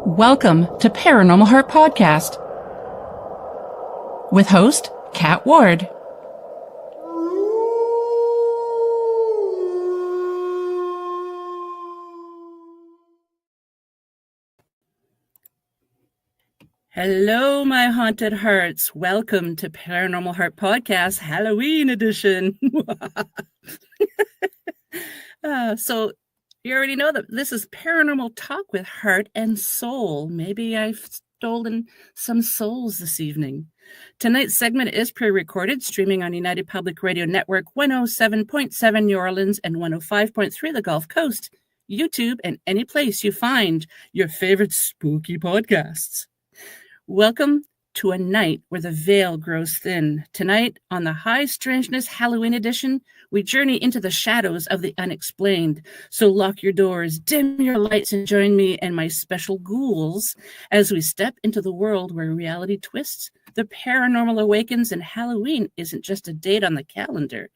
Welcome to Paranormal Heart Podcast with host Kat Ward. Hello, my haunted hearts. Welcome to Paranormal Heart Podcast Halloween edition. So you already know that this is Paranormal Talk with Heart and Soul. Maybe I've stolen some souls this evening. Tonight's segment is pre-recorded, streaming on United Public Radio Network 107.7 New Orleans and 105.3 the Gulf Coast, YouTube, and any place you find your favorite spooky podcasts. Welcome to a night where the veil grows thin. Tonight, on the High Strangeness Halloween edition, we journey into the shadows of the unexplained. So lock your doors, dim your lights, and join me and my special ghouls as we step into the world where reality twists, the paranormal awakens, and Halloween isn't just a date on the calendar.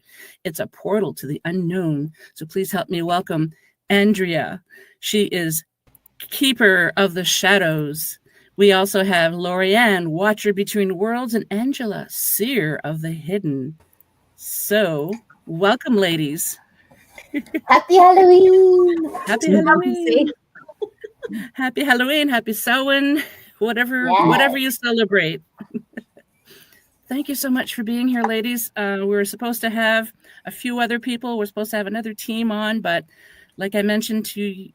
It's a portal to the unknown. So please help me welcome Andrea. She is Keeper of the Shadows. We also have Lorianne, Watcher Between Worlds, and Angela, Seer of the Hidden. So, welcome, ladies. Happy Halloween! Happy Halloween! Happy Halloween! Happy Samhain! Whatever you celebrate. Thank you so much for being here, ladies. We were supposed to have a few other people. We're supposed to have another team on, but like I mentioned to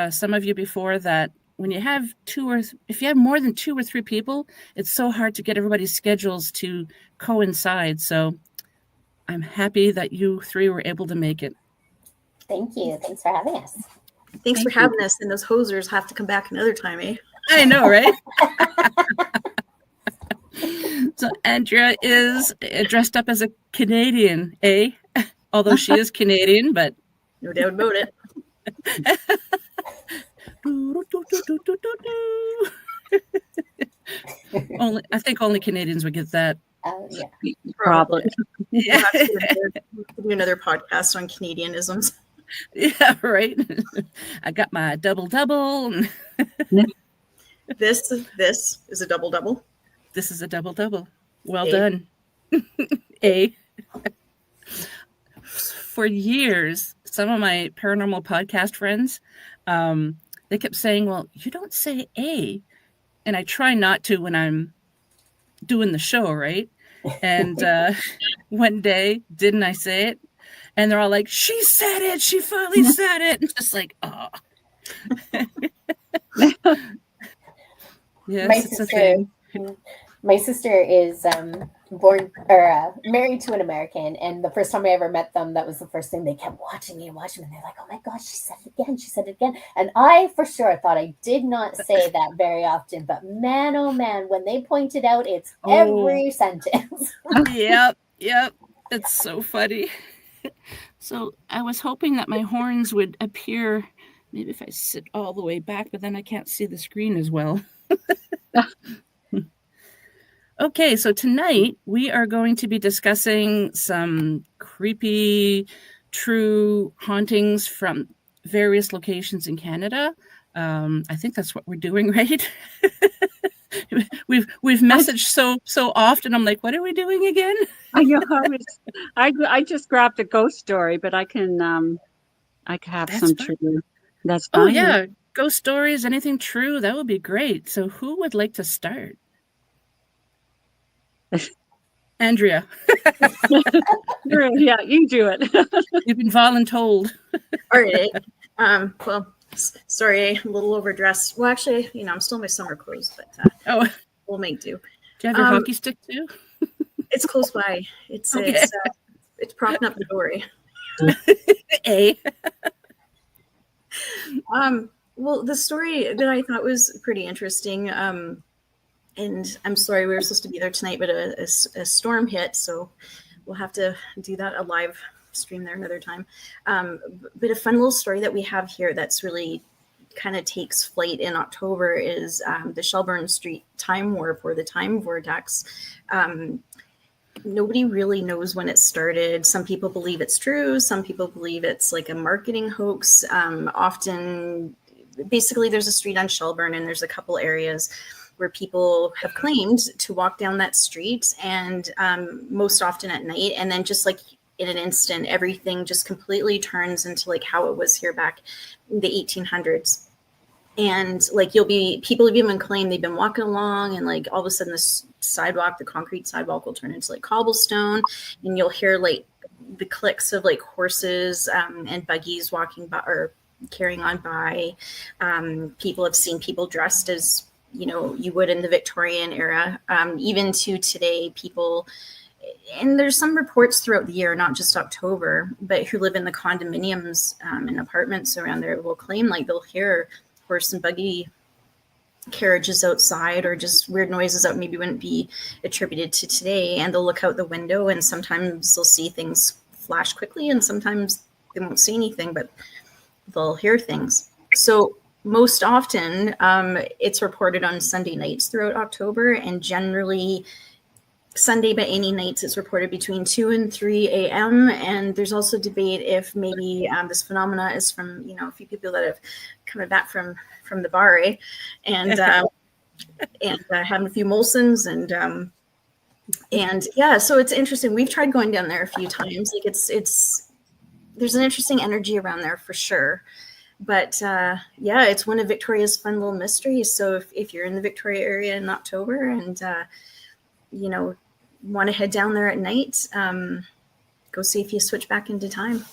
some of you before, that when you have if you have more than 2 or 3 people, it's so hard to get everybody's schedules to coincide. So I'm happy that you 3 were able to make it. Thank you. Thanks for having us. Thanks for having us. And those hosers have to come back another time, eh? I know, right? So Andrea is dressed up as a Canadian, eh? Although she is Canadian, but no doubt about it. I think only Canadians would get that. Yeah. Probably. Yeah. We'll do another podcast on Canadianisms. Yeah, right. I got my double. This is a double. This is a double. Well done. A. For years, some of my paranormal podcast friends, they kept saying, well, you don't say A. And I try not to when I'm doing the show, right? And one day, didn't I say it? And they're all like, she said it. She finally said it. And just like, oh. Yes, my sister is born or married to an American, and the first time I ever met them, that was the first thing. They kept watching me, and they're like, oh my gosh, she said it again. And I for sure thought I did not say that very often, but man, oh man, when they point it out, it's every sentence. Yep, it's so funny. So I was hoping that my horns would appear, maybe if I sit all the way back, but then I can't see the screen as well. Okay, so tonight we are going to be discussing some creepy, true hauntings from various locations in Canada. I think that's what we're doing, right? We've messaged so often. I'm like, what are we doing again? I know. I just grabbed a ghost story, but I can have That's some fine. true. That's fine. Oh yeah, ghost stories, anything true, that would be great. So who would like to start? Andrea. Yeah, you do it. You've been voluntold. All right. Well, sorry, I'm a little overdressed. Well, actually, I'm still in my summer clothes, but we'll make do. Do you have your hockey stick too? It's close by. It's Okay. it's propping up the dory. A. Well, the story that I thought was pretty interesting. And I'm sorry, we were supposed to be there tonight, but a storm hit, so we'll have to do that a live stream there another time. But a fun little story that we have here that's really kind of takes flight in October is the Shelburne Street Time Warp, or the Time Vortex. Nobody really knows when it started. Some people believe it's true. Some people believe it's like a marketing hoax. Often basically there's a street on Shelburne, and there's a couple areas where people have claimed to walk down that street, and most often at night, and then just like in an instant, everything just completely turns into like how it was here back in the 1800s. And like people have even claimed they've been walking along, and like all of a sudden this sidewalk, the concrete sidewalk, will turn into like cobblestone, and you'll hear like the clicks of like horses and buggies walking by or carrying on by. People have seen people dressed as, you know, you would in the Victorian era. Even to today, people, and there's some reports throughout the year, not just October, but who live in the condominiums and apartments around there will claim like they'll hear horse and buggy carriages outside, or just weird noises that maybe wouldn't be attributed to today. And they'll look out the window, and sometimes they'll see things flash quickly, and sometimes they won't see anything, but they'll hear things. So most often it's reported on Sunday nights throughout October, and generally Sunday, but any nights it's reported between 2 and 3 a.m. And there's also debate if maybe this phenomena is from, you know, a few people that have come back from the bar, and having a few Molsons, and yeah, so it's interesting. We've tried going down there a few times. Like it's there's an interesting energy around there for sure. But yeah, it's one of Victoria's fun little mysteries. So if you're in the Victoria area in October and you know, want to head down there at night, go see if you switch back into time.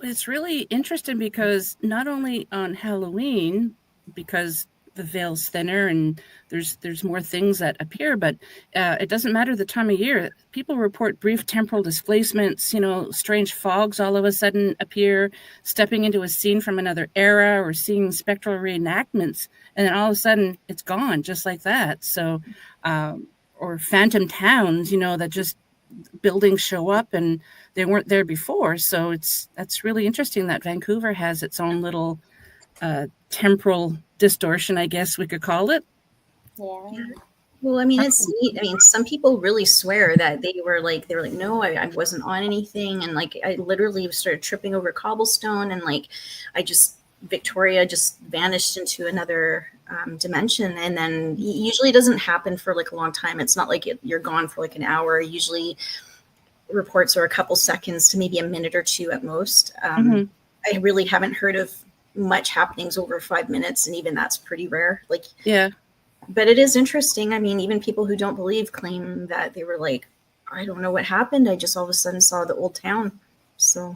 It's really interesting because not only on Halloween, because the veil's thinner and there's more things that appear, but it doesn't matter the time of year. People report brief temporal displacements, you know, strange fogs all of a sudden appear, stepping into a scene from another era, or seeing spectral reenactments, and then all of a sudden it's gone just like that. So, or phantom towns, you know, that just buildings show up and they weren't there before. So that's really interesting that Vancouver has its own little temporal distortion, I guess we could call it. Yeah. Well, I mean, it's neat. I mean, some people really swear that they were like, no, I wasn't on anything. And like, I literally started tripping over cobblestone, and like, Victoria just vanished into another dimension. And then usually it doesn't happen for like a long time. It's not like you're gone for like an hour. Usually reports are a couple seconds to maybe a minute or two at most. I really haven't heard of much happenings over 5 minutes, and even that's pretty rare. Like, yeah, but it is interesting. I mean, even people who don't believe claim that they were like, I don't know what happened, I just all of a sudden saw the old town. So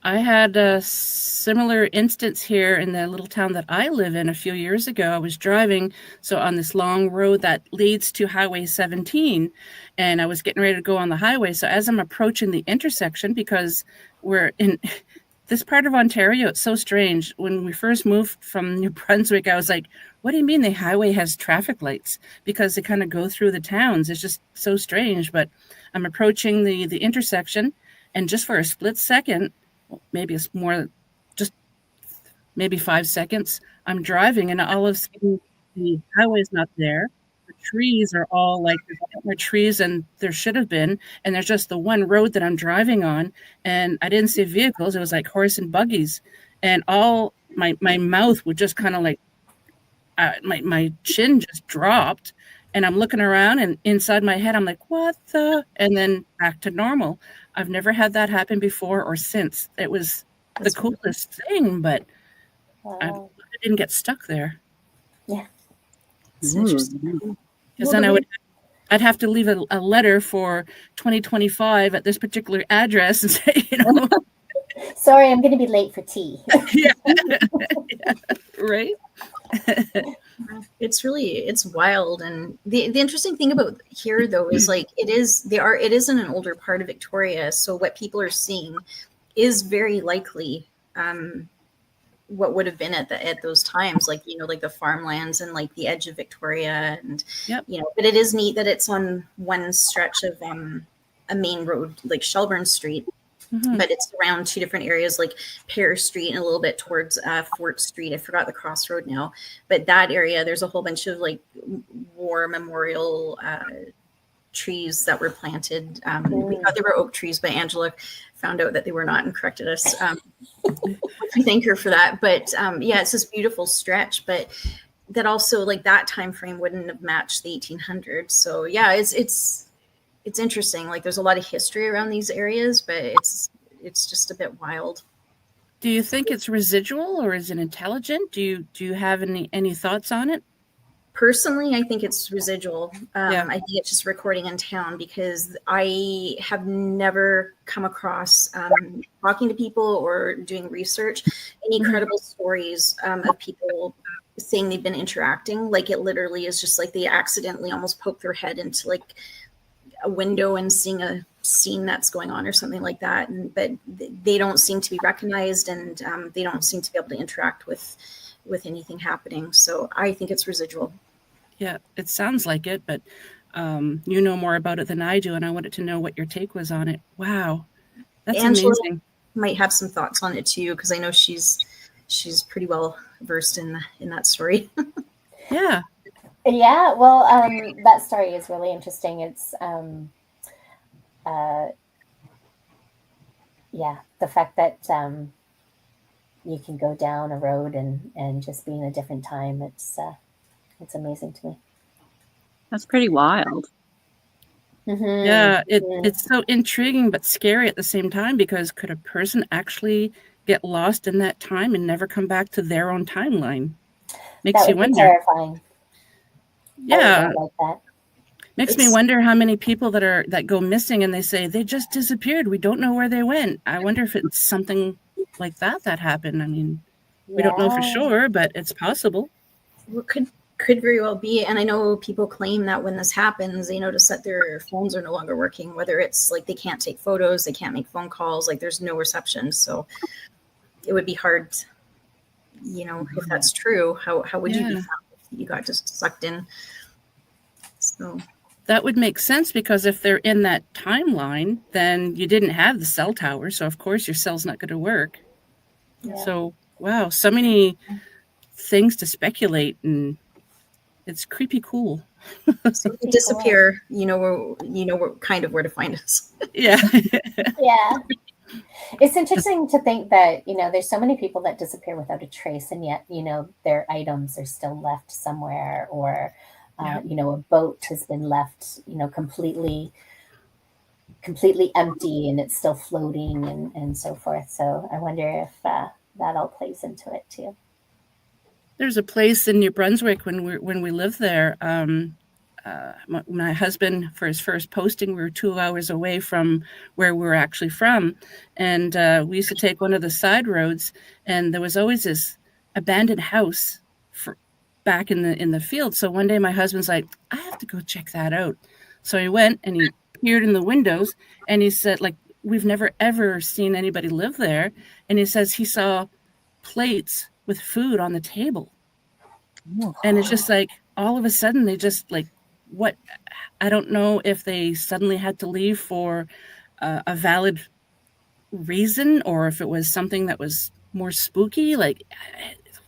I had a similar instance here in the little town that I live in a few years ago. I was driving on this long road that leads to Highway 17, and I was getting ready to go on the highway. So as I'm approaching the intersection, because we're in this part of Ontario, it's so strange. When we first moved from New Brunswick, I was like, what do you mean the highway has traffic lights? Because they kind of go through the towns. It's just so strange. But I'm approaching the intersection, and just for a split second, maybe it's more, just maybe 5 seconds, I'm driving, and all of a sudden the highway's not there. The trees are all like, there's more trees than there should have been, and there's just the one road that I'm driving on, and I didn't see vehicles. It was like horse and buggies, and all my mouth would just kind of like, my chin just dropped, and I'm looking around, and inside my head I'm like, what the, and then back to normal. I've never had that happen before or since. It was the coolest thing, but I didn't get stuck there. Yeah. it's interesting. Because then I'd have to leave a letter for 2025 at this particular address and say, you know, sorry, I'm going to be late for tea. yeah. Right. It's wild. And the interesting thing about here though is like it is in an older part of Victoria, so what people are seeing is very likely what would have been at those times, like, you know, like the farmlands and like the edge of Victoria, and you know, but it is neat that it's on one stretch of a main road like Shelburne Street. But it's around two different areas, like Pear Street and a little bit towards Fort Street. I forgot the crossroad now. But that area, there's a whole bunch of like war memorial trees that were planted. We thought they were oak trees, but Angela found out that they were not and corrected us. We thank her for that. But yeah, it's this beautiful stretch, but that also, like, that time frame wouldn't have matched the 1800s. So yeah, it's interesting. Like, there's a lot of history around these areas, but it's just a bit wild. Do you think it's residual or is it intelligent? Do you have any thoughts on it? Personally, I think it's residual. Yeah. I think it's just recording in town, because I have never come across, talking to people or doing research, any credible stories of people saying they've been interacting. Like, it literally is just like they accidentally almost poke their head into like a window and seeing a scene that's going on or something like that. But they don't seem to be recognized, and they don't seem to be able to interact with anything happening. So I think it's residual. Yeah, it sounds like it, but you know more about it than I do, and I wanted to know what your take was on it. Wow, that's Angela amazing. might have some thoughts on it too, because I know she's pretty well versed in that story. Yeah. Yeah, well, that story is really interesting. It's yeah, the fact that you can go down a road and just be in a different time. It's amazing to me. That's pretty wild. Mm-hmm. Yeah, it's so intriguing but scary at the same time, because could a person actually get lost in that time and never come back to their own timeline? Makes That you would be wonder. terrifying. Yeah, I would not like that. makes me wonder how many people that go missing and they say they just disappeared. We don't know where they went. I wonder if it's something like that happened. I mean, we don't know for sure, but it's possible. Well, could very well be. And I know people claim that when this happens, they notice that their phones are no longer working, whether it's like they can't take photos, they can't make phone calls, like there's no reception. So it would be hard, if that's true, how would you be found if you got just sucked in? So that would make sense, because if they're in that timeline, then you didn't have the cell tower. So of course your cell's not going to work. Yeah. So, wow, so many things to speculate, and it's creepy cool. So if we disappear, we're kind of where to find us. Yeah. Yeah. It's interesting to think that, there's so many people that disappear without a trace, and yet, their items are still left somewhere, or, a boat has been left, completely empty and it's still floating and so forth. So I wonder if that all plays into it too. There's a place in New Brunswick when we lived there. My husband, for his first posting, we were 2 hours away from where we were actually from, and we used to take one of the side roads, and there was always this abandoned house back in the field. So one day my husband's like, I have to go check that out. So he went and he peered in the windows, and he said, like, we've never ever seen anybody live there. And he says he saw plates with food on the table. Oh. And it's just like, all of a sudden they just like, what? I don't know if they suddenly had to leave for a valid reason, or if it was something that was more spooky. Like,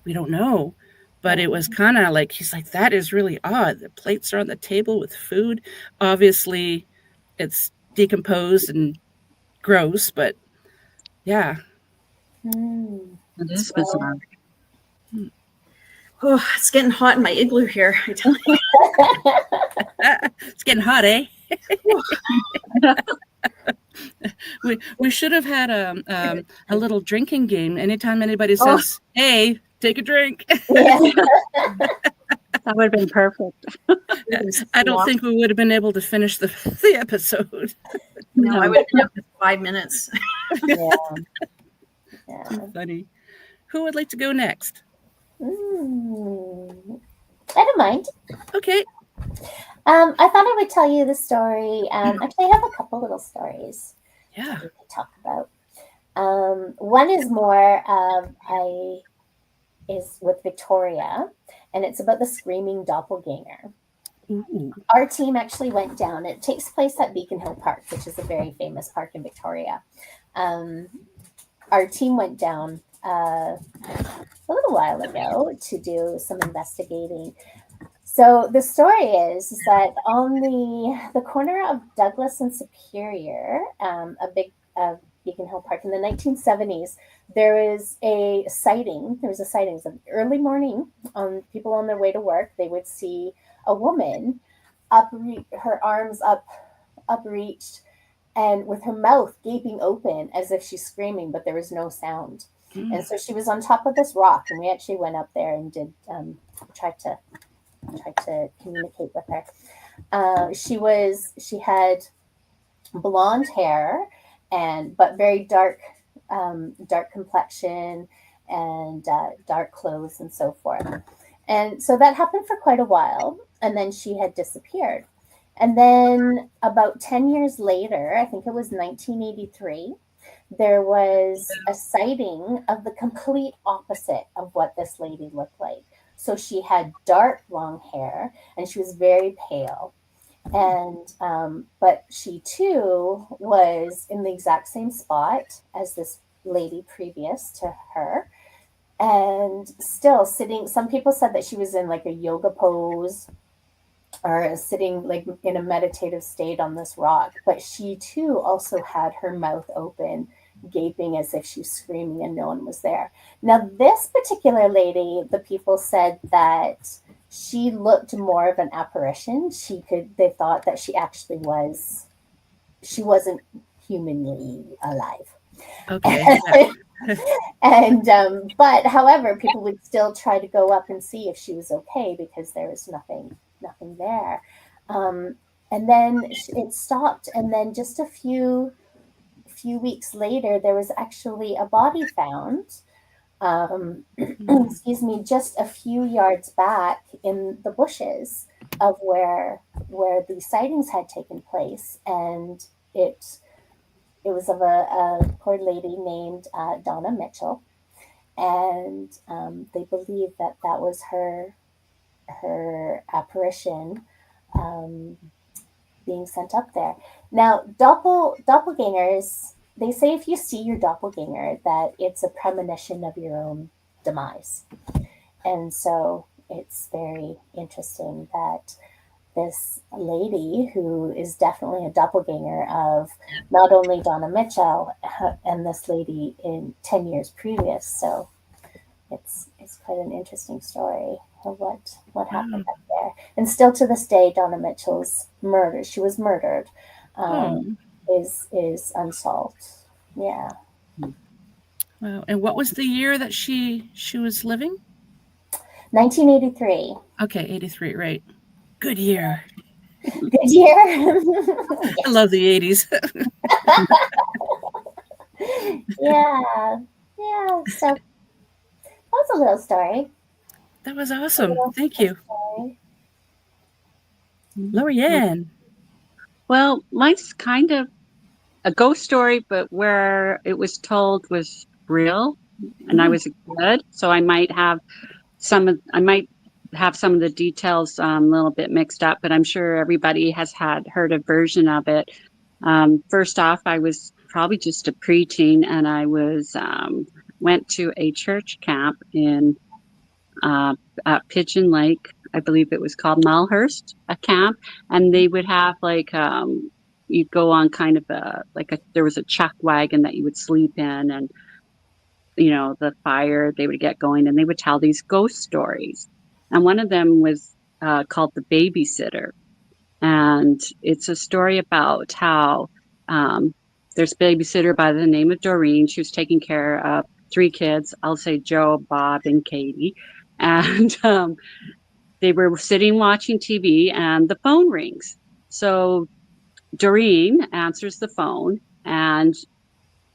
we don't know. But it was kind of like, he's like, that is really odd. The plates are on the table with food. Obviously, it's decomposed and gross, but yeah. It is bizarre. Oh, it's getting hot in my igloo here, I tell you. It's getting hot, eh? we should have had a little drinking game. Anytime anybody says, hey, take a drink. Yeah. That would have been perfect. I don't think we would have been able to finish the episode. No, I would have been up for 5 minutes. Yeah. Too funny. Who would like to go next? I don't mind. Okay. I thought I would tell you the story. Actually, I have a couple little stories. Yeah. We could talk about. One is more is with Victoria, and it's about the screaming doppelganger. Ooh. Our team actually went down. It takes place at Beacon Hill Park, which is a very famous park in Victoria. Our team went down a little while ago to do some investigating. So the story is that on the corner of Douglas and Superior, a big Beacon Hill Park in the 1970s, there is a sighting. There was a sighting. So early morning, people on their way to work, they would see a woman her arms upreached, and with her mouth gaping open as if she's screaming, but there was no sound. And so she was on top of this rock, and we actually went up there and did try to communicate with her. She had blonde hair but very dark complexion and dark clothes and so forth. And so that happened for quite a while, and then she had disappeared. And then about 10 years later, I think it was 1983, there was a sighting of the complete opposite of what this lady looked like. So she had dark long hair and she was very pale. And but she too was in the exact same spot as this lady previous to her, and still sitting. Some people said that she was in like a yoga pose or sitting like in a meditative state on this rock, but she too also had her mouth open, gaping as if she was screaming and no one was there. Now, this particular lady, the people said that she looked more of an apparition. They thought that she actually she wasn't humanly alive. Okay. And but however, people would still try to go up and see if she was okay because there was nothing there. And then it stopped, and then just a few weeks later, there was actually a body found. Excuse me, just a few yards back in the bushes of where the sightings had taken place, and it was of a poor lady named Donna Mitchell, and they believe that was her apparition being sent up there. Now, doppelgangers, they say if you see your doppelganger, that it's a premonition of your own demise. And so it's very interesting that this lady, who is definitely a doppelganger of not only Donna Mitchell and this lady in 10 years previous. So it's quite an interesting story of what happened up there. And still to this day, Donna Mitchell's murder, she was murdered, is unsolved. Yeah. Wow. And what was the year that she was living? 1983. Okay, 83, right. Good year. Good year. I love the 80s. Yeah. So that's a little story. That was awesome. Thank you. Story. Lorianne. Well, mine's kind of a ghost story, but where it was told was real, and I was a kid, so I might have some of the details a little bit mixed up, but I'm sure everybody has heard a version of it. First off, I was probably just a preteen, and I was went to a church camp in at Pigeon Lake. I believe it was called Malhurst, a camp, and they would have like you'd go on kind of there was a chuck wagon that you would sleep in, and the fire, they would get going, and they would tell these ghost stories. And one of them was called The Babysitter. And it's a story about how there's a babysitter by the name of Doreen. She was taking care of 3 kids. I'll say Joe, Bob, and Katie. And they were sitting watching TV, and the phone rings. So Doreen answers the phone, and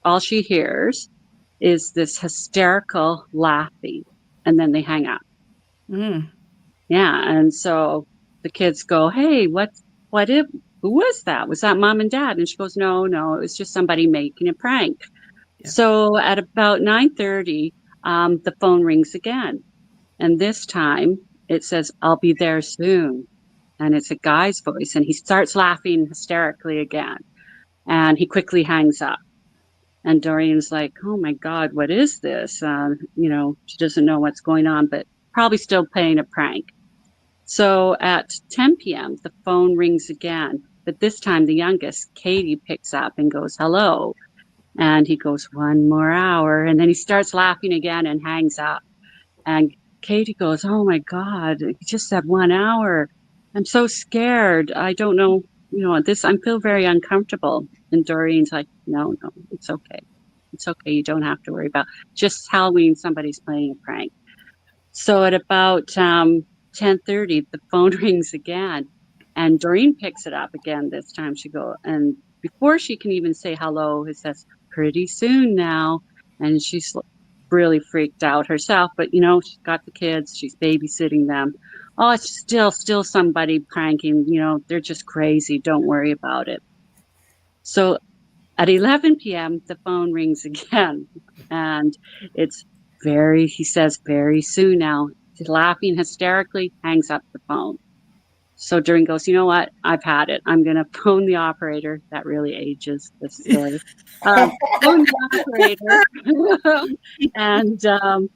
all she hears is this hysterical laughing, and then they hang up. Yeah, and so the kids go, "Hey, who was that? Was that mom and dad?" And she goes, No, it was just somebody making a prank. Yeah. So at about 9:30, the phone rings again, and this time it says, "I'll be there soon," and it's a guy's voice, and he starts laughing hysterically again, and he quickly hangs up. And Doreen's like, "Oh my God, what is this?" She doesn't know what's going on, but probably still playing a prank. So at 10 p.m., the phone rings again. But this time, the youngest, Katie, picks up and goes, hello. And he goes, one more hour. And then he starts laughing again and hangs up. And Katie goes, oh my God, you just said 1 hour. I'm so scared. I don't know, I feel very uncomfortable. And Doreen's like, no, it's okay. It's okay. You don't have to worry about just Halloween. Somebody's playing a prank. So at about 10:30, the phone rings again, and Doreen picks it up again. This time and before she can even say hello, it says, pretty soon now. And she's really freaked out herself, but she's got the kids, she's babysitting them. Oh, it's still somebody pranking, they're just crazy. Don't worry about it. So at 11 p.m., the phone rings again, and he says, very soon now. He's laughing hysterically, hangs up the phone. So Doreen goes, you know what? I've had it. I'm going to phone the operator. That really ages the story. Phone the operator. And I'm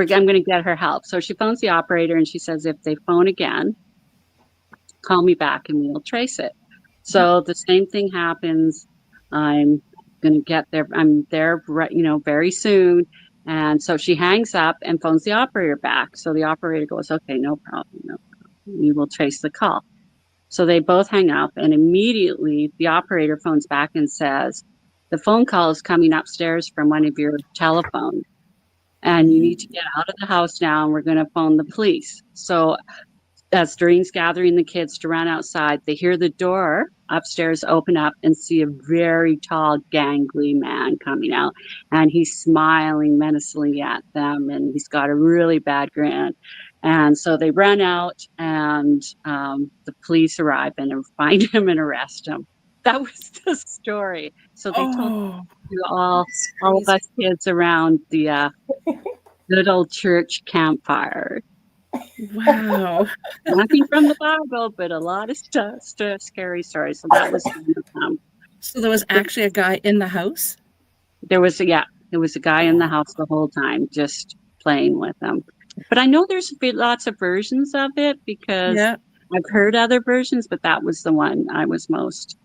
going to get her help. So she phones the operator and she says, if they phone again, call me back and we'll trace it. So the same thing happens. I'm going to get there. I'm there, very soon. And so she hangs up and phones the operator back. So the operator goes, okay, no problem. We will trace the call. So they both hang up, and immediately the operator phones back and says, the phone call is coming upstairs from one of your telephones, and you need to get out of the house now, and we're going to phone the police. So as Doreen's gathering the kids to run outside, they hear the door upstairs open up and see a very tall, gangly man coming out. And he's smiling menacingly at them, and he's got a really bad grin. And so they run out, and the police arrive and find him and arrest him. That was the story. So they told all of us kids around the good old church campfire. Wow. Nothing from the Bible, but a lot of scary stories. So that was So there was actually a guy in the house? There was a guy in the house the whole time, just playing with them. But I know there's lots of versions of it because I've heard other versions, but that was the one I was most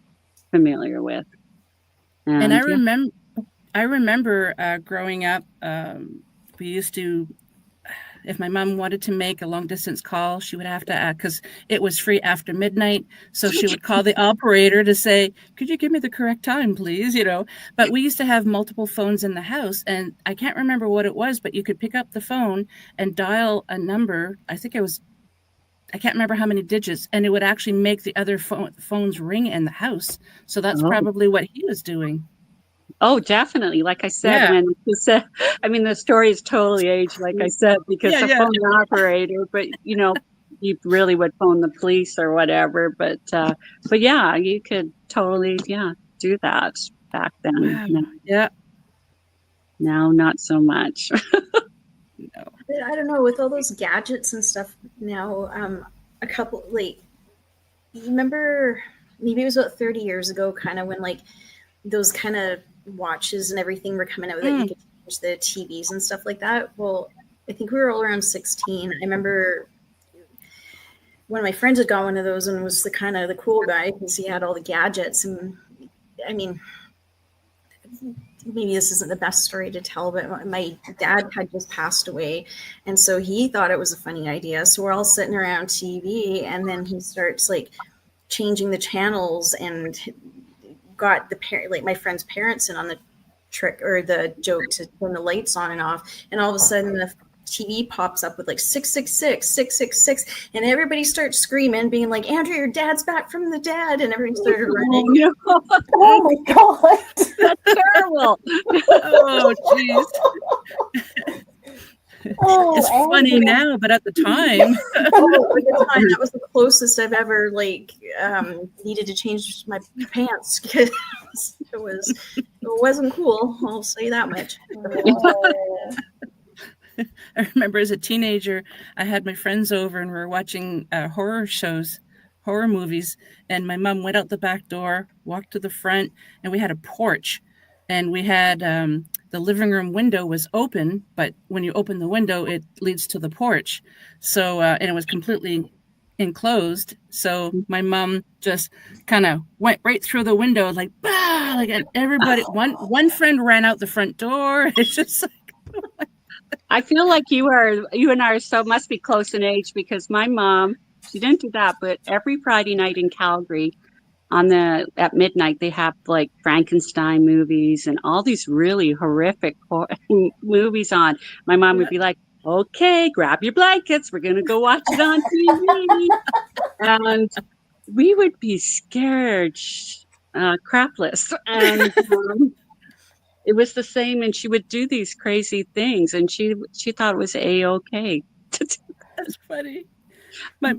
familiar with. And I remember growing up, we used to, if my mom wanted to make a long distance call, she would have to, because it was free after midnight. So she would call the operator to say, could you give me the correct time, please? But we used to have multiple phones in the house, and I can't remember what it was, but you could pick up the phone and dial a number. I can't remember how many digits, and it would actually make the other phones ring in the house. So that's probably what he was doing. Oh, definitely. Like I said, when you said, the story is totally aged, like I said, because the phone operator, but you really would phone the police or whatever. But yeah, you could totally, do that back then. Wow. Yeah. Now, not so much. No. I don't know, with all those gadgets and stuff now, you remember, maybe it was about 30 years ago, kind of when those kind of watches and everything were coming out that you could change the TVs and stuff like that. Well, I think we were all around 16. I remember one of my friends had got one of those and was the kind of the cool guy because he had all the gadgets. And maybe this isn't the best story to tell, but my dad had just passed away, and so he thought it was a funny idea. So we're all sitting around TV, and then he starts changing the channels and got my friend's parents in on the trick or the joke to turn the lights on and off, and all of a sudden the TV pops up with 666 666, and everybody starts screaming, being like, Andrew, your dad's back from the dead, and everybody started running. Oh my god, that's terrible. Oh jeez. It's funny now, but at the time, that was the closest I've ever needed to change my pants because it wasn't cool. I'll say that much. I remember as a teenager, I had my friends over and we were watching horror movies, and my mom went out the back door, walked to the front, and we had a porch, and we had the living room window was open, but when you open the window, it leads to the porch. So, and it was completely enclosed. So my mom just kind of went right through the window, like, bah! Like, and everybody, one friend ran out the front door. It's just like, I feel like you and I are must be close in age, because my mom, she didn't do that, but every Friday night in Calgary at midnight, they have like Frankenstein movies and all these really horrific movies on. My mom would be like, okay, grab your blankets. We're going to go watch it on TV. And we would be scared crapless. And it was the same. And she would do these crazy things. And she thought it was A-okay. That's funny. My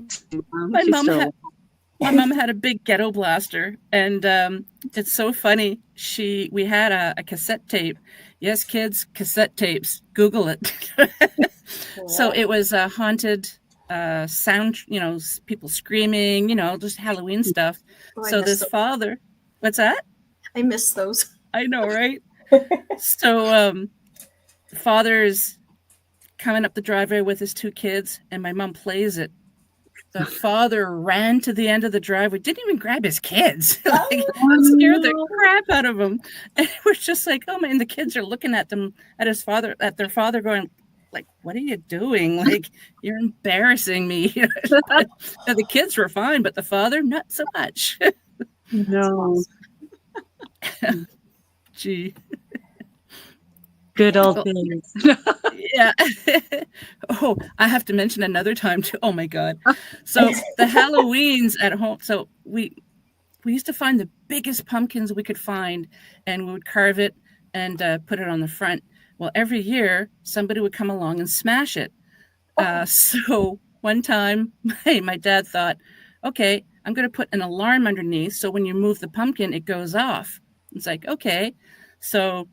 mom had a big ghetto blaster, and it's so funny. We had a cassette tape. Yes, kids, cassette tapes. Google it. So it was a haunted sound, people screaming, just Halloween stuff. So this father, what's that? I miss those. I know, right? So father's coming up the driveway with his two kids, and my mom plays it. The father ran to the end of the driveway, didn't even grab his kids. Like, scared the crap out of them. And it was just like, oh man, the kids are looking at their father going, like, what are you doing? Like, you're embarrassing me. The kids were fine, but the father, not so much. No. Gee. Good old days. Yeah. Oh, I have to mention another time too. Oh my God. So the Halloweens at home. So we used to find the biggest pumpkins we could find, and we would carve it and put it on the front. Well, every year somebody would come along and smash it. So one time my dad thought, okay, I'm going to put an alarm underneath, so when you move the pumpkin, it goes off. It's like, okay. So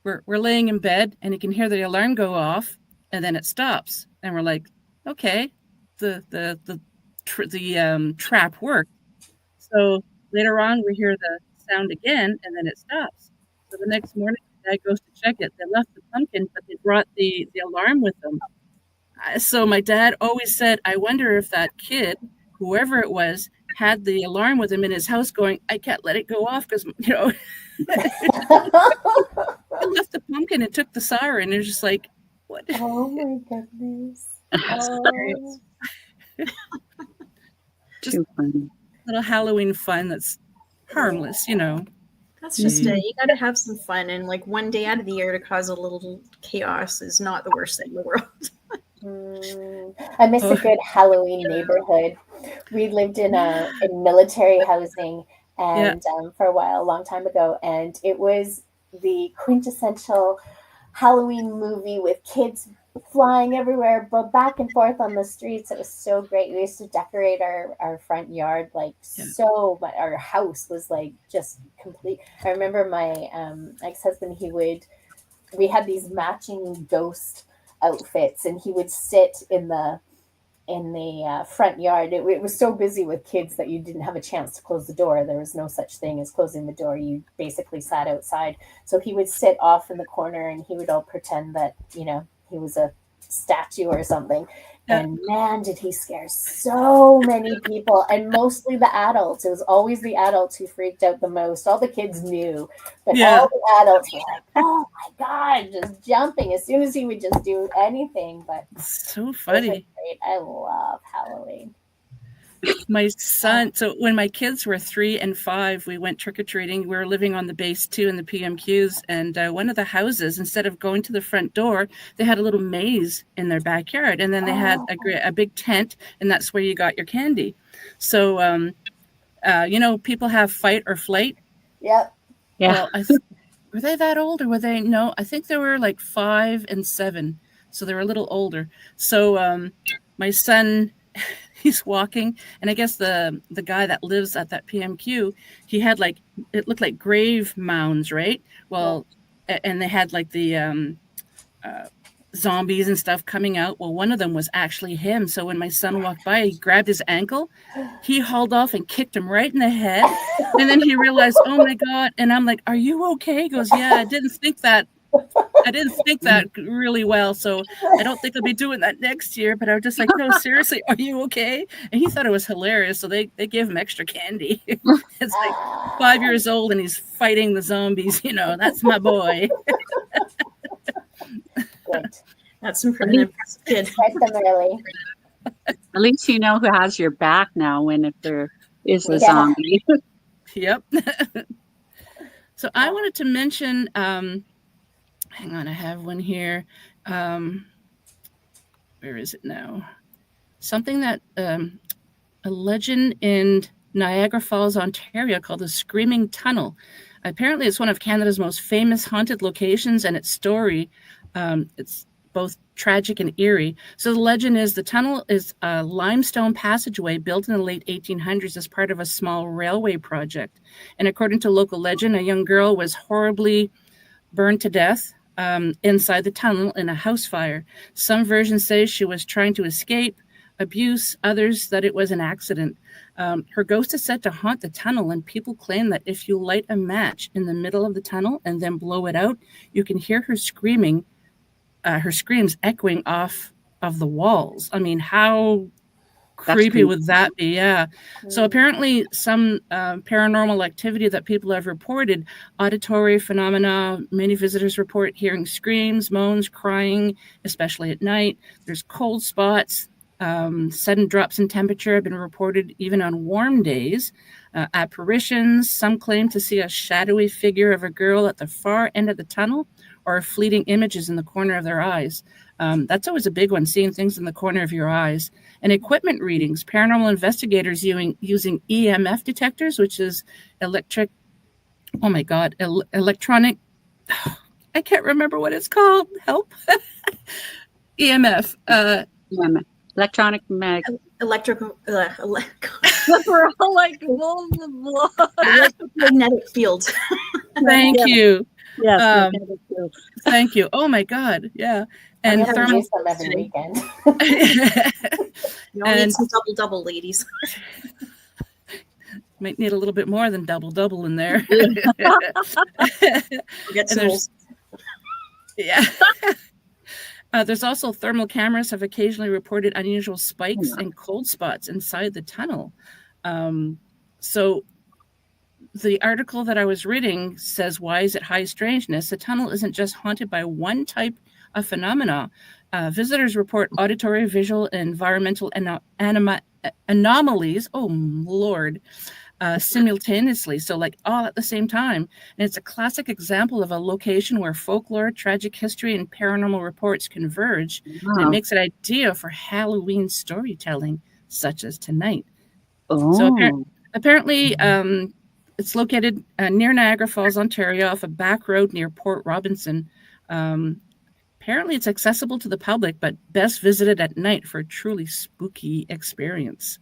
we're laying in bed, and you can hear the alarm go off, and then it stops. And we're like, okay, the trap worked. So later on, we hear the sound again, and then it stops. So the next morning, Dad goes to check it. They left the pumpkin, but they brought the alarm with them. So my dad always said, I wonder if that kid, whoever it was, had the alarm with him in his house going, I can't let it go off because, I left the pumpkin and took the siren. It was just like, what? Oh my goodness. Just little Halloween fun that's harmless, That's just it. You got to have some fun, and like one day out of the year to cause a little chaos is not the worst thing in the world. I miss a good Halloween neighborhood. We lived in military housing, and for a while, a long time ago, and it was the quintessential Halloween movie with kids flying everywhere, but back and forth on the streets. It was so great. We used to decorate our front yard so much. Our house was like just complete. I remember my ex-husband, we had these matching ghost outfits, and he would sit in the front yard. It was so busy with kids that you didn't have a chance to close the door. There was no such thing as closing the door. You basically sat outside. So he would sit off in the corner, and he would all pretend that, he was a statue or something. And man, did he scare so many people, and mostly the adults. It was always the adults who freaked out the most. All the kids knew, but all the adults were like, oh my God, just jumping as soon as he would just do anything. But so funny. I love Halloween. My son, so when my kids were 3 and 5, we went trick-or-treating. We were living on the base too in the PMQs, and one of the houses, instead of going to the front door, they had a little maze in their backyard, and then they had a big tent, and that's where you got your candy. So people have fight or flight. Yep. Yeah. Well, were they that old, or were they? No, I think they were like 5 and 7, so they were a little older. So my son, he's walking, and I guess the guy that lives at that PMQ, he had it looked like grave mounds, right? Well, and they had like the zombies and stuff coming out. Well, one of them was actually him. So when my son walked by, he grabbed his ankle, he hauled off and kicked him right in the head. And then he realized, oh my God. And I'm like, are you okay? He goes, yeah, I didn't think that I didn't think that really well, so I don't think I'll be doing that next year. But I was just like, no, seriously, are you okay? And he thought it was hilarious, so they gave him extra candy. It's like 5 years old and he's fighting the zombies. That's my boy. Good. That's some pretty impressive kid. Start them early. At least you know who has your back now when if there is a Yeah. zombie. Yep. So I wanted to mention, hang on, I have one here. Where is it now? Something that a legend in Niagara Falls, Ontario called the Screaming Tunnel. Apparently, it's one of Canada's most famous haunted locations, and its story, it's both tragic and eerie. So the legend is the tunnel is a limestone passageway built in the late 1800s as part of a small railway project. And according to local legend, a young girl was horribly burned to death inside the tunnel in a house fire. Some versions say she was trying to escape abuse, others that it was an accident. Her ghost is said to haunt the tunnel, and people claim that if you light a match in the middle of the tunnel and then blow it out, you can hear her screaming, her screams echoing off of the walls. I mean, how creepy would that be? Yeah. So apparently some paranormal activity that people have reported, auditory phenomena, many visitors report hearing screams, moans, crying, especially at night. There's cold spots. Sudden drops in temperature have been reported even on warm days. Apparitions, some claim to see a shadowy figure of a girl at the far end of the tunnel or fleeting images in the corner of their eyes. That's always a big one, seeing things in the corner of your eyes. And equipment readings, paranormal investigators using EMF detectors, which is electronic, I can't remember what it's called. Help. EMF. Electronic Electrical. We're all like, blah, blah, blah. Electromagnetic field. Thank you. Yes. Thank you. Oh my God. Yeah. And I'm gonna use them every weekend. You all need some double, ladies. Might need a little bit more than double in there. We'll get some yeah. There's also thermal cameras have occasionally reported unusual spikes and cold spots inside the tunnel. So the article that I was reading says, why is it high strangeness? The tunnel isn't just haunted by one type of phenomena. Visitors report auditory, visual, and environmental anomalies. Oh, Lord. Simultaneously, so like all at the same time. And it's a classic example of a location where folklore, tragic history, and paranormal reports converge. Wow. And it makes it ideal for Halloween storytelling, such as tonight. Oh. So apparently, it's located near Niagara Falls, Ontario, off a back road near Port Robinson. Apparently, it's accessible to the public, but best visited at night for a truly spooky experience.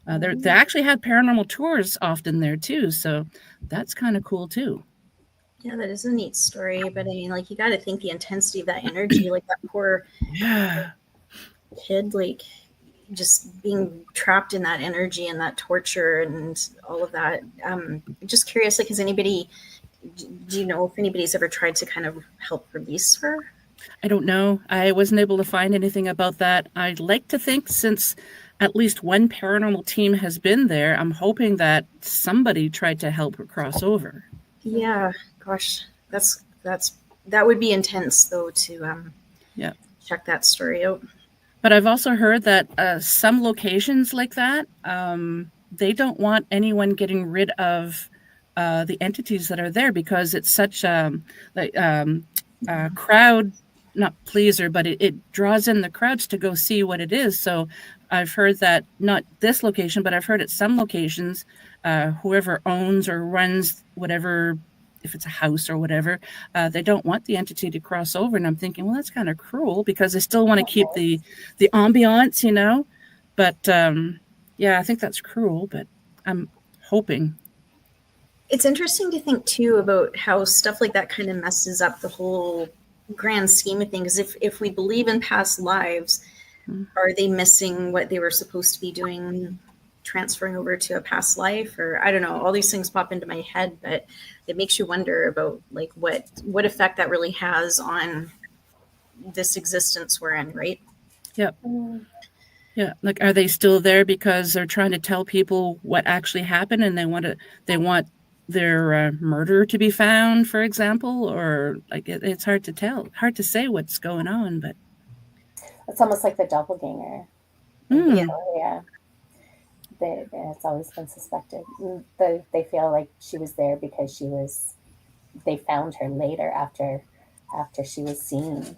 They actually have paranormal tours often there too, so that's kind of cool too. Yeah, that is a neat story, but I mean, like, you got to think the intensity of that energy, like that poor kid, like just being trapped in that energy and that torture and all of that. Just curious, like, do you know if anybody's ever tried to kind of help release her? I don't know. I wasn't able to find anything about that. I'd like to think, since at least one paranormal team has been there, I'm hoping that somebody tried to help her cross over. Yeah, gosh, that would be intense though to check that story out. But I've also heard that some locations like that, they don't want anyone getting rid of the entities that are there, because it's such a crowd, not pleaser, but it draws in the crowds to go see what it is. So I've heard that, not this location, but I've heard at some locations, whoever owns or runs whatever, if it's a house or whatever, they don't want the entity to cross over. And I'm thinking, well, that's kind of cruel, because they still want to keep the ambiance, you know. But I think that's cruel, but I'm hoping. It's interesting to think too about how stuff like that kind of messes up the whole grand scheme of things. If we believe in past lives, are they missing what they were supposed to be doing transferring over to a past life, or I don't know, all these things pop into my head, but it makes you wonder about like what effect that really has on this existence we're in, right? Yep. Mm. Yeah. Like, are they still there because they're trying to tell people what actually happened, and they want their murderer to be found, for example, or like it's hard to tell, hard to say what's going on, but It's almost like the doppelganger. Mm. Yeah. It's always been suspected. They feel like she was there because they found her later after she was seen.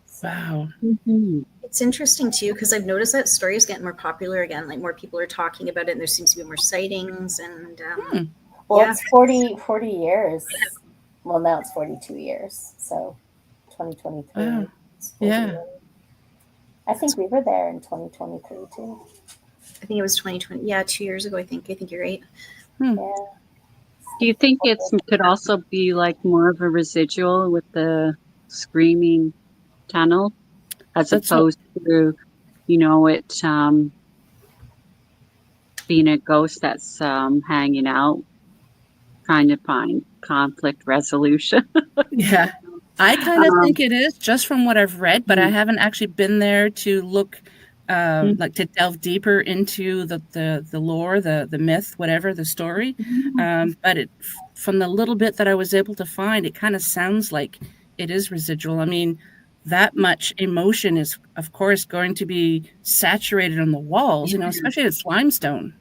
So, wow. Mhm. It's interesting too, because I've noticed that story is getting more popular again. Like more people are talking about it, and there seems to be more sightings. And well, yeah. it's 40 years. Well, now it's 42 years. So 2023. Wow. It's 40 Yeah. years. I think we were there in 2023 too. I think it was 2020. Yeah, 2 years ago. I think you're right. Yeah. Do you think it could also be like more of a residual with the screaming tunnel as That's what opposed to, it being a ghost that's hanging out, trying to find conflict resolution? Yeah. I kind of Um, think it is, just from what I've read, but I mm, haven't actually been there to look, mm, like to delve deeper into the lore, the myth, whatever the story. But from the little bit that I was able to find, it kind of sounds like it is residual. I mean, that much emotion is, of course, going to be saturated on the walls, especially it's limestone.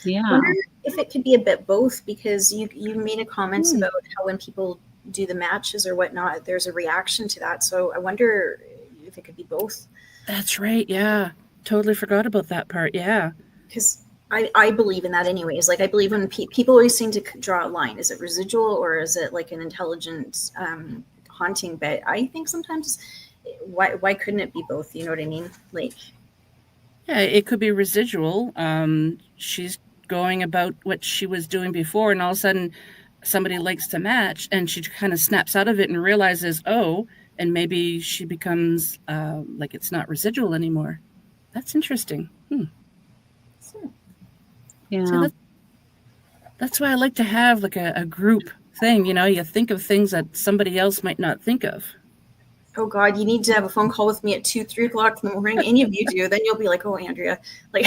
yeah. Wonder if it could be a bit both, because you made a comment Hmm. about how when people do the matches or whatnot, there's a reaction to that. So I wonder if it could be both. That's right. Yeah. Totally forgot about that part. Yeah. Because I believe in that anyways. Like I believe when people always seem to draw a line. Is it residual or is it like an intelligent haunting? But I think sometimes why couldn't it be both? You know what I mean? Like Yeah, it could be residual. She's going about what she was doing before, and all of a sudden somebody likes to match, and she kind of snaps out of it and realizes, oh, and maybe she becomes like it's not residual anymore. That's interesting. So Yeah. that's why I like to have like a group thing. You think of things that somebody else might not think of. oh God, you need to have a phone call with me at 2-3 o'clock in the morning. Any of you do, then you'll be like, oh, Andrea, like.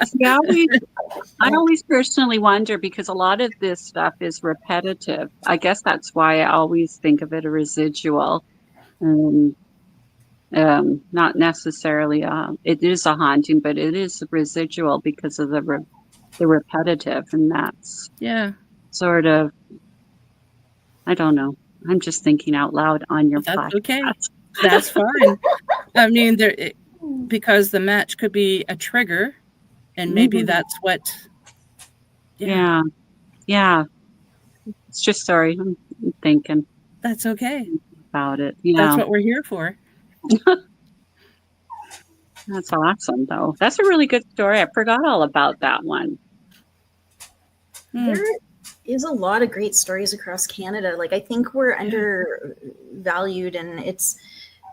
See, I always personally wonder, because a lot of this stuff is repetitive. I guess that's why I always think of it a residual, and not necessarily it is a haunting, but it is residual because of the repetitive, and that's Yeah, sort of, I don't know. I'm just thinking out loud on your that's okay. podcast. That's fine. I mean, because the match could be a trigger, and maybe Mhm. that's what. Yeah, yeah. It's just, sorry, I'm thinking That's okay. about it. That's Yeah, what we're here for. that's awesome, though. That's a really good story. I forgot all about that one. There is a lot of great stories across Canada. Like I think we're undervalued, and it's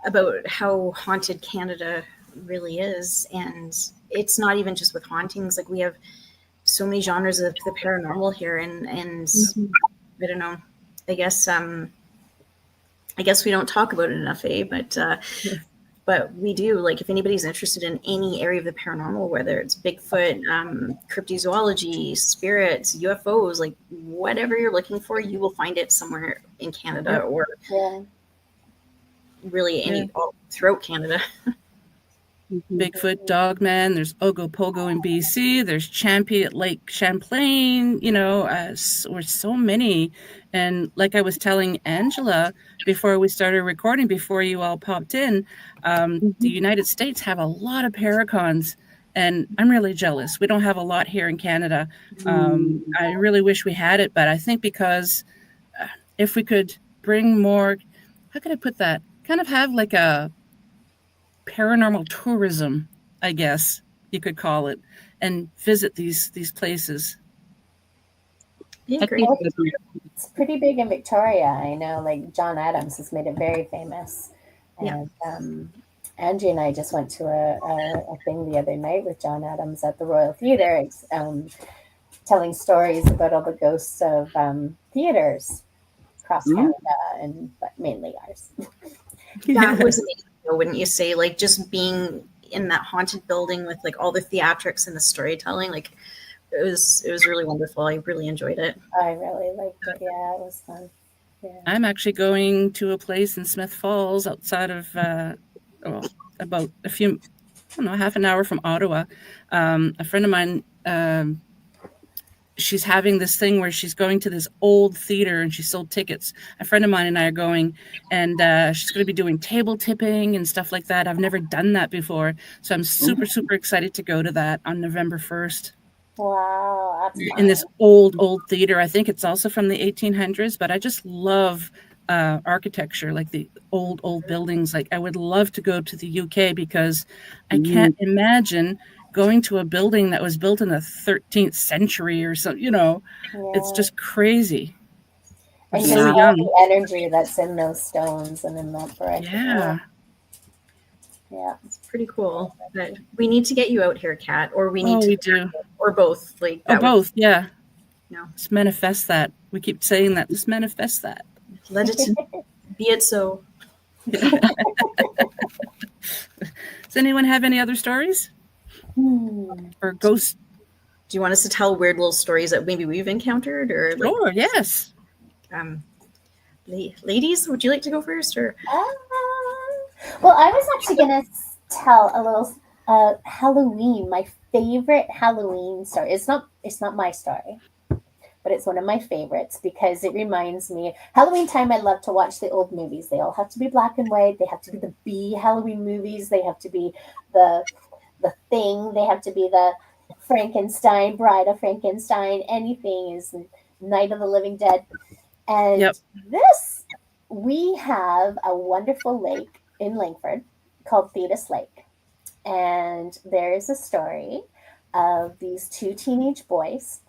about how haunted Canada really is. And it's not even just with hauntings. Like we have so many genres of the paranormal here, and Mhm. I don't know. I guess we don't talk about it enough, but we do. Like if anybody's interested in any area of the paranormal, whether it's Bigfoot, cryptozoology, spirits, UFOs, like whatever you're looking for, you will find it somewhere in Canada. Yep. Or really all throughout Canada. Bigfoot, Dogman, there's Ogopogo in BC, there's Champion at Lake Champlain, or so many. And like I was telling Angela before we started recording, before you all popped in, the United States have a lot of paracons, and I'm really jealous. We don't have a lot here in Canada. I really wish we had it, but I think because if we could bring more, how could I put that? Kind of have like a paranormal tourism, I guess you could call it, and visit these places. Yeah, I great. think It's pretty big in Victoria. I know, like John Adams has made it very famous, Yeah. and Angie and I just went to a thing the other night with John Adams at the Royal Theatre, telling stories about all the ghosts of theaters across Canada, but mainly ours. That was amazing, though, wouldn't you say? Like just being in that haunted building with like all the theatrics and the storytelling, like it was really wonderful. I really enjoyed it. I really liked it. Yeah, it was fun. Yeah. I'm actually going to a place in Smith Falls outside of about half an hour from Ottawa. A friend of mine, she's having this thing where she's going to this old theater and she sold tickets. A friend of mine and I are going, and she's going to be doing table tipping and stuff like that. I've never done that before, so I'm super excited to go to that on November 1st. Wow, that's fun. In this old theater. I think it's also from the 1800s, but I just love architecture, like the old buildings. Like I would love to go to the UK because I can't imagine going to a building that was built in the 13th century or something. It's just crazy. And so just young. the energy that's in those stones and in that brick. Yeah. Yeah, it's pretty cool. But we need to get you out here, Kat, or we need we do, or both. Like both. Yeah. No. Let's manifest that. We keep saying that. Just manifest that. Let it be it so. Does anyone have any other stories? Or ghosts? Do you want us to tell weird little stories that maybe we've encountered, or like? Sure. Yes. Ladies, would you like to go first, or? Well, I was actually going to tell a little Halloween, my favorite Halloween story. It's not my story, but it's one of my favorites because it reminds me, Halloween time, I love to watch the old movies. They all have to be black and white. They have to be the B Halloween movies. They have to be the Thing. They have to be the Frankenstein, Bride of Frankenstein. Anything is Night of the Living Dead. And we have a wonderful lake in Langford called Thetis Lake. And there is a story of these two teenage boys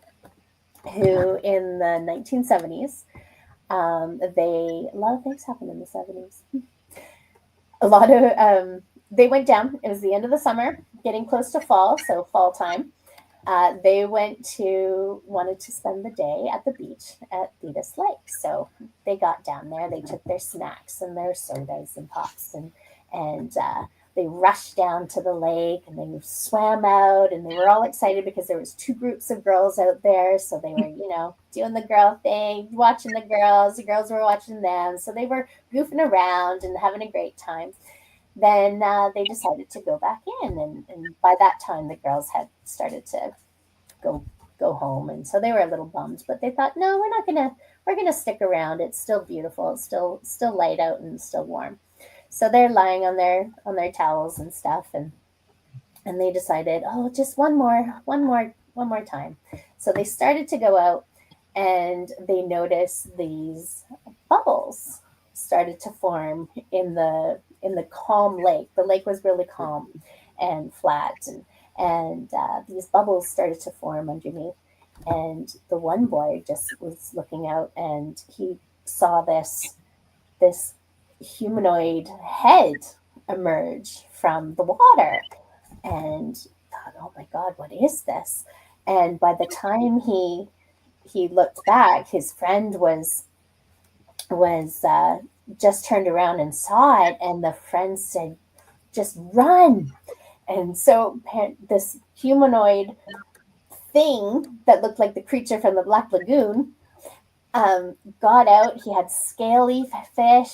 who in the 1970s, a lot of things happened in the 70s. They went down. It was the end of the summer, getting close to fall, so fall time. They wanted to spend the day at the beach at Thetis Lake. So they got down there. They took their snacks and their sodas and pops, and they rushed down to the lake and they swam out, and they were all excited because there was two groups of girls out there. So they were, doing the girl thing, watching the girls. The girls were watching them. So they were goofing around and having a great time. Then they decided to go back in, and by that time the girls had started to go home, and so they were a little bummed. But they thought, no, we're gonna stick around. It's still beautiful. It's still light out and still warm. So they're lying on their towels and stuff, and they decided, just one more time. So they started to go out, and they noticed these bubbles started to form in the calm lake. The lake was really calm and flat, and these bubbles started to form underneath. And the one boy just was looking out, and he saw this humanoid head emerge from the water, and thought, oh my God, what is this? And by the time he looked back, his friend was just turned around and saw it, and the friend said, just run. And so this humanoid thing that looked like the creature from the Black Lagoon got out. He had scaly fish,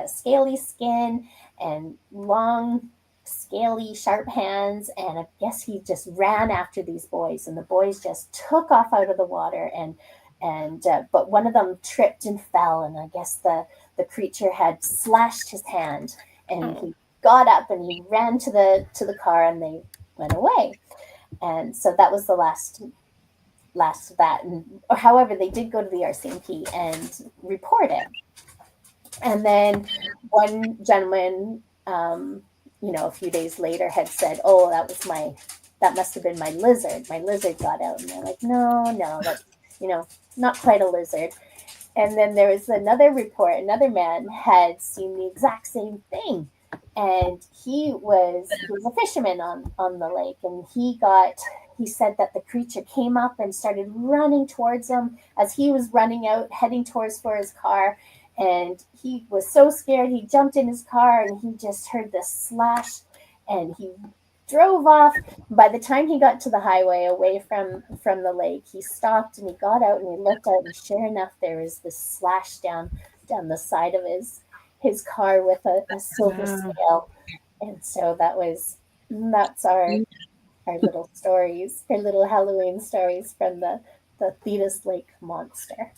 scaly skin, and long, scaly, sharp hands. And I guess he just ran after these boys, and the boys just took off out of the water. But one of them tripped and fell, and I guess the creature had slashed his hand, and he got up and he ran to the car, and they went away. And so that was the last of that. And however, they did go to the RCMP and report it. And then one gentleman, a few days later had said, "Oh, that must have been my lizard. My lizard got out." And they're like, "No, that's not quite a lizard." And then there was another report. Another man had seen the exact same thing, and he was a fisherman on the lake, and he said that the creature came up and started running towards him as he was running out, heading towards for his car. And he was so scared, he jumped in his car and he just heard this slash and he drove off. By the time he got to the highway away from the lake, he stopped and he got out and he looked out, and sure enough, there was this slash down the side of his car with a silver scale. And so that's our little stories, our little Halloween stories from the Thetis Lake monster.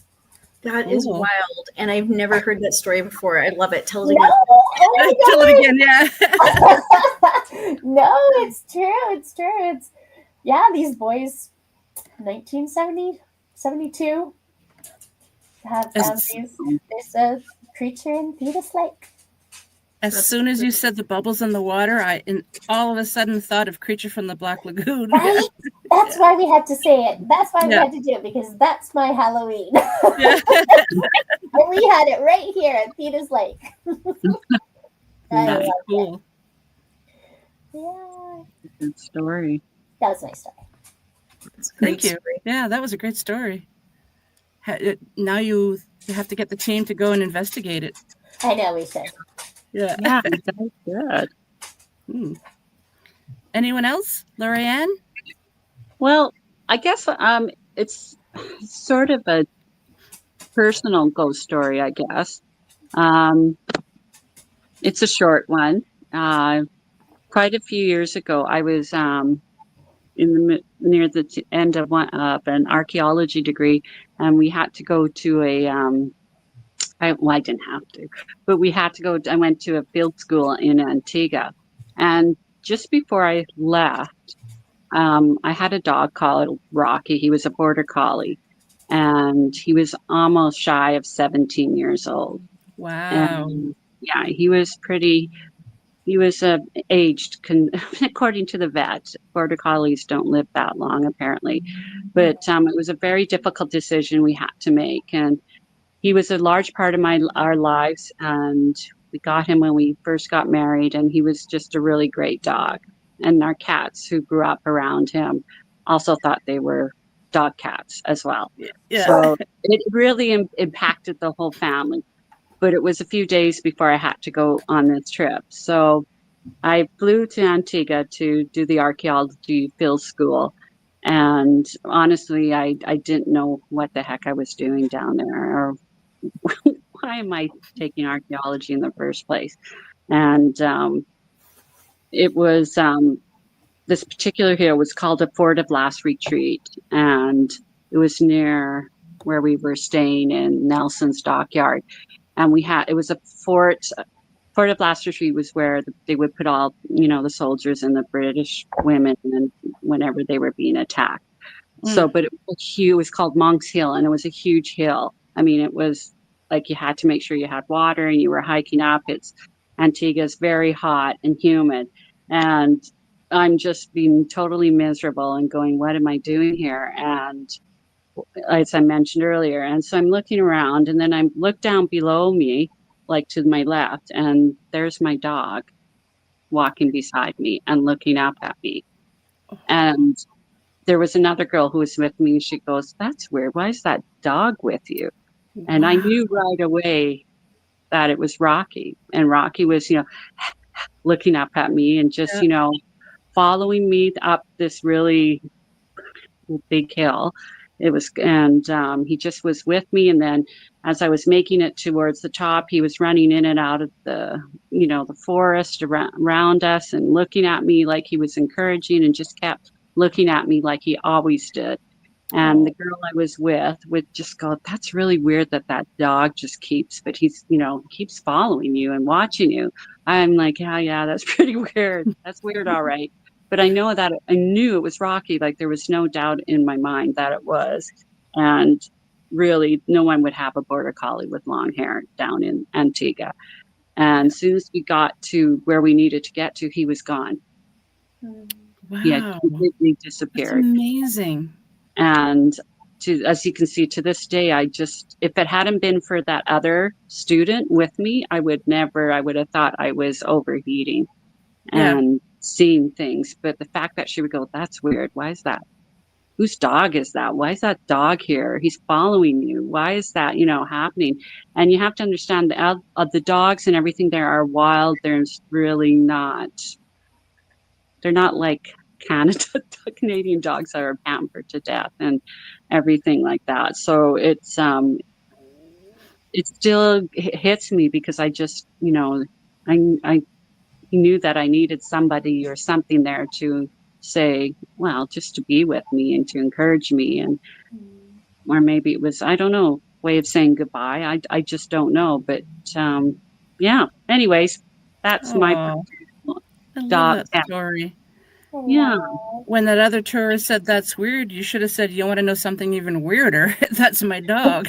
That is wild, and I've never heard that story before. I love it. Tell it No, again. oh Tell it again, yeah. No, it's true. It's true. It's these boys, 1970, 72, have found there's a creature in Thetis Lake. As soon as you said the bubbles in the water, I all of a sudden thought of Creature from the Black Lagoon. Right? That's why we had to say it. That's why we had to do it, because that's my Halloween. Yeah. And we had it right here at Thetis Lake. That's cool. Yeah. Good story. That was my story. Thank you. Yeah, that was a great story. Now you have to get the team to go and investigate it. I know we should. Yeah, that's good. Anyone else, Lorianne? Well, I guess it's sort of a personal ghost story, I guess. It's a short one. Quite a few years ago, I was near the end of an archaeology degree, and we had to go to a I didn't have to, but we had to go. I went to a field school in Antigua, and just before I left, I had a dog called Rocky. He was a border collie, and he was almost shy of 17 years old. Wow. And, yeah, he was pretty. He was aged, according to the vet. Border collies don't live that long, apparently, but it was a very difficult decision we had to make, and he was a large part of our lives, and we got him when we first got married, and he was just a really great dog. And our cats who grew up around him also thought they were dog cats as well. Yeah. So it really impacted the whole family. But it was a few days before I had to go on this trip. So I flew to Antigua to do the archaeology field school. And honestly, I didn't know what the heck I was doing down there, or why am I taking archaeology in the first place? And it was this particular hill was called the Fort of Last Retreat, and it was near where we were staying in Nelson's Dockyard. And it was a fort. Fort of Last Retreat was where they would put all, the soldiers and the British women, and whenever they were being attacked. So, but it was called Monk's Hill, and it was a huge hill. I mean, it was like you had to make sure you had water and you were hiking up. Antigua's very hot and humid, and I'm just being totally miserable and going, what am I doing here? And as I mentioned earlier, and so I'm looking around, and then I look down below me, like to my left, and there's my dog walking beside me and looking up at me. And there was another girl who was with me. She goes, "That's weird. Why is that dog with you?" Wow. And I knew right away that it was Rocky. And Rocky was, looking up at me and just, following me up this really big hill. He just was with me. And then as I was making it towards the top, he was running in and out of the forest around us and looking at me like he was encouraging, and just kept looking at me like he always did. And the girl I was with would just go, "That's really weird that dog just keeps following you and watching you." I'm like, yeah, that's pretty weird. That's weird. All right. But I knew it was Rocky. Like, there was no doubt in my mind that it was. And really, no one would have a border collie with long hair down in Antigua. And as soon as we got to where we needed to get to, he was gone. Wow. He had completely disappeared. That's amazing. And as you can see, to this day, if it hadn't been for that other student with me, I would have thought I was overheating Yeah. and seeing things. But the fact that she would go, that's weird. Why is that? Whose dog is that? Why is that dog here? He's following you. Why is that, happening? And you have to understand the dogs and everything there are wild. There's really not, they're not like Canada, Canadian dogs that are pampered to death and everything like that. So it still hits me because I just, I knew that I needed somebody or something there to say, well, just to be with me and to encourage me. And, or maybe it was, I don't know, way of saying goodbye. I just don't know. But, yeah, anyways, that's my Oh, I love dog. that story. Yeah. When that other tourist said that's weird, you should have said, you want to know something even weirder? That's my dog.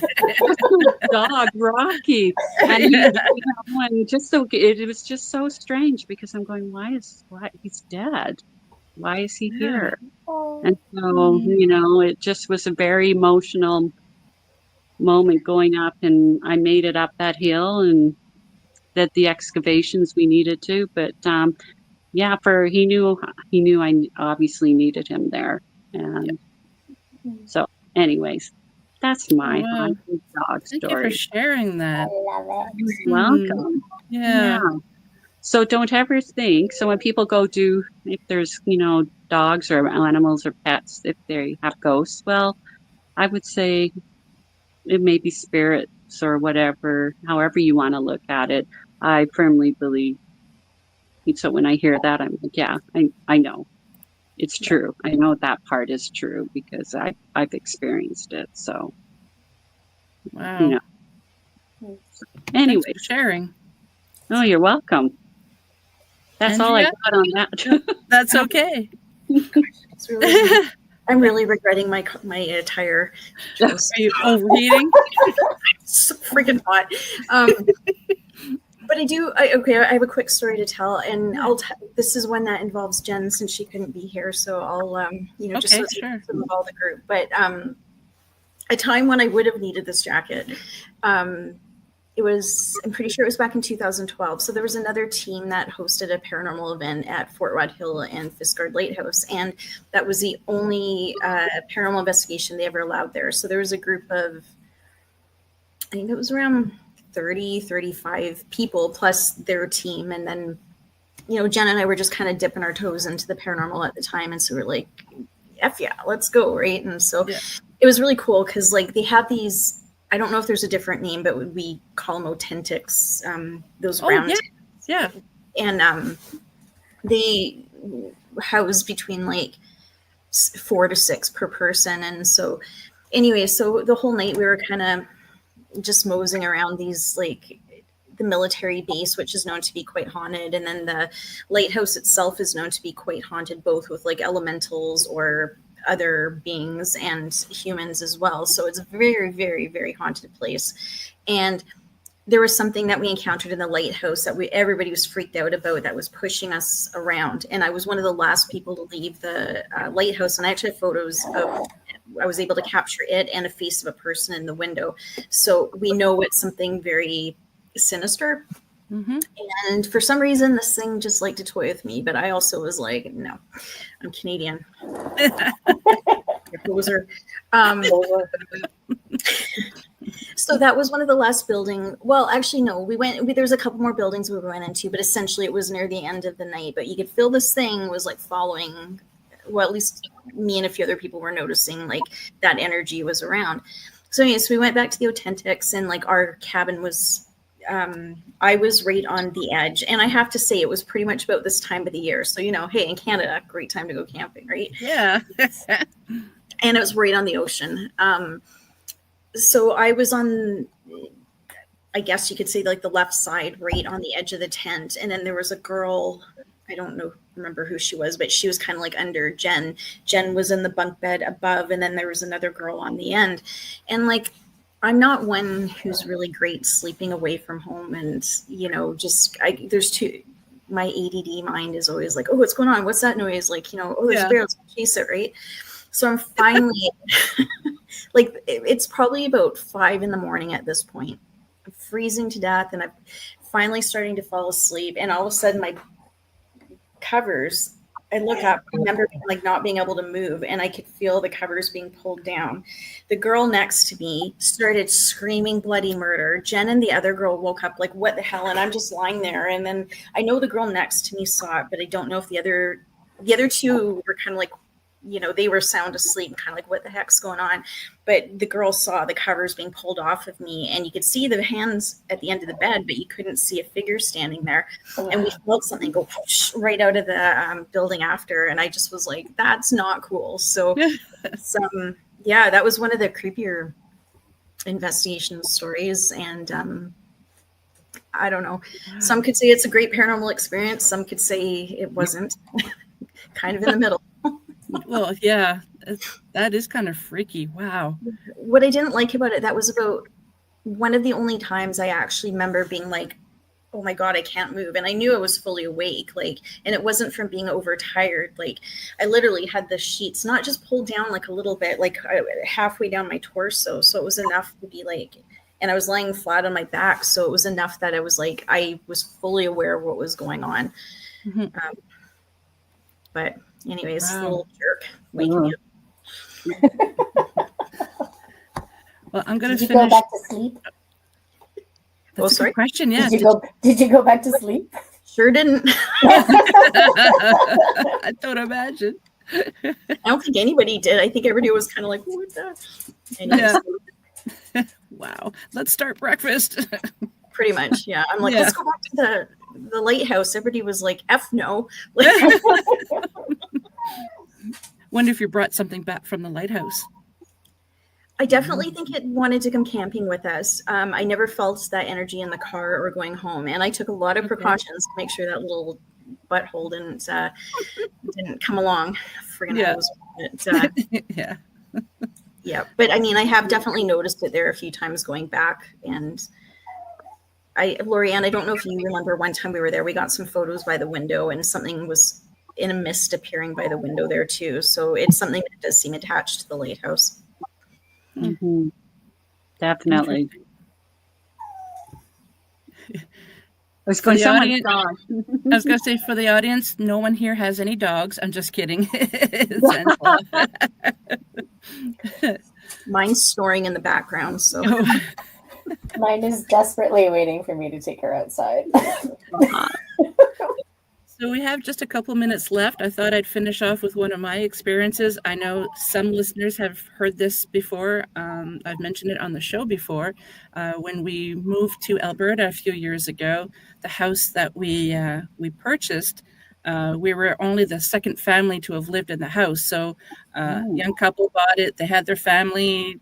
Dog Rocky, and it was just so strange because I'm going, why he's dead? Why is he here? And so it just was a very emotional moment going up, and I made it up that hill and did the excavations we needed to. But yeah, he knew I obviously needed him there, and so anyways. That's my Wow. haunted dog Thank you story. for sharing that. I love it. You're welcome. Yeah. So don't ever think. So when people if there's, dogs or animals or pets, if they have ghosts, well, I would say it may be spirits or whatever, however you want to look at it. I firmly believe. So when I hear that, I'm like, yeah, I know. It's true. I know that part is true because I've experienced it. So, Wow. Anyway, Thanks for sharing. Oh, you're welcome. That's all I got on that. That's okay. It's really, I'm really regretting my attire. Are you overheating? It's so freaking hot. But I have a quick story to tell, and this is one that involves Jen since she couldn't be here, so I'll just so sure. with all the group. But a time when I would have needed this jacket, I'm pretty sure it was back in 2012. So there was another team that hosted a paranormal event at Fort Wad Hill and Fiskard Lighthouse, and that was the only paranormal investigation they ever allowed there. So there was a group of, I think it was around 35 people plus their team. And then, Jen and I were just kind of dipping our toes into the paranormal at the time. And so we're like, F yeah, let's go. Right. And so it was really cool because they have these, I don't know if there's a different name, but we call them authentics, those round. Yeah. And they house between 4 to 6 per person. And so anyway, so the whole night we were kind of just moseying around these the military base, which is known to be quite haunted, and then the lighthouse itself is known to be quite haunted, both with elementals or other beings and humans as well. So it's a very, very, very haunted place. And there was something that we encountered in the lighthouse that everybody was freaked out about that was pushing us around. And I was one of the last people to leave the lighthouse, and I actually have photos of I was able to capture it and a face of a person in the window. So we know it's something very sinister. Mm-hmm. And for some reason, this thing just liked to toy with me. But I also was like, no, I'm Canadian. Poser. So that was one of the last building. Well, actually, no, there was a couple more buildings we went into, but essentially it was near the end of the night. But you could feel this thing was following. Well, at least me and a few other people were noticing that energy was around. So yes, we went back to the authentics, and our cabin was, I was right on the edge. And I have to say, it was pretty much about this time of the year. So, hey, in Canada, great time to go camping, right? Yeah. And it was right on the ocean. So I was on, I guess you could say the left side, right on the edge of the tent. And then there was a girl, I don't remember who she was, but she was kind of under Jen. Jen was in the bunk bed above, and then there was another girl on the end. And I'm not one who's really great sleeping away from home, and there's two. My ADD mind is always oh, what's going on? What's that noise? Oh, there's a bear, let's chase it, right? So I'm finally like it's probably about 5 a.m. at this point. I'm freezing to death, and I'm finally starting to fall asleep. And all of a sudden, my covers, I look up, I remember like not being able to move, and I could feel the covers being pulled down. The girl next to me started screaming bloody murder. Jen and the other girl woke up like, what the hell? And I'm just lying there. And then I know the girl next to me saw it, but I don't know if the other two were kind of like, you know, they were sound asleep and kind of like, what the heck's going on? But the girl saw the covers being pulled off of me, and you could see the hands at the end of the bed, but you couldn't see a figure standing there. And we felt something go whoosh right out of the building after. And I just was like, that's not cool. So yeah, that was one of the creepier investigation stories. And I don't know. Some could say it's a great paranormal experience. Some could say it wasn't. Kind of in the middle. Well, yeah, that is kind of freaky. Wow. What I didn't like about it, that was about one of the only times I actually remember being like, oh my God, I can't move. And I knew I was fully awake, like, and it wasn't from being overtired. Like, I literally had the sheets not just pulled down like a little bit, like halfway down my torso. So it was enough to be like, and I was lying flat on my back. So it was enough that I was like, I was fully aware of what was going on. Mm-hmm. But anyways, wow. Little jerk waking me up. Well, I'm going to finish. Did you go back to sleep? That's a good question. Yeah. Did you go back to sleep? Sure didn't. I don't imagine. I don't think anybody did. I think everybody was kind of like, what the? Anyways. Yeah. Wow. Let's start breakfast. Pretty much. Yeah. I'm like, let's go back to the lighthouse. Everybody was like, F no. Wonder if you brought something back from the lighthouse. I definitely think it wanted to come camping with us. I never felt that energy in the car or going home, and I took a lot of precautions to make sure that little butthole didn't come along. Friggin' hose. Yeah. Yeah, but I mean, I have definitely noticed it there a few times going back, and Lorianne, I don't know if you remember one time we were there, we got some photos by the window, and something was in a mist appearing by the window there too. So it's something that does seem attached to the lighthouse. Mm-hmm. Definitely. I was going to say, for the audience, no one here has any dogs. I'm just kidding. Mine's snoring in the background. So mine is desperately waiting for me to take her outside. So we have just a couple minutes left. I thought I'd finish off with one of my experiences. I know some listeners have heard this before. I've mentioned it on the show before. When we moved to Alberta a few years ago, the house that we purchased, we were only the second family to have lived in the house. So young couple bought it. They had their family,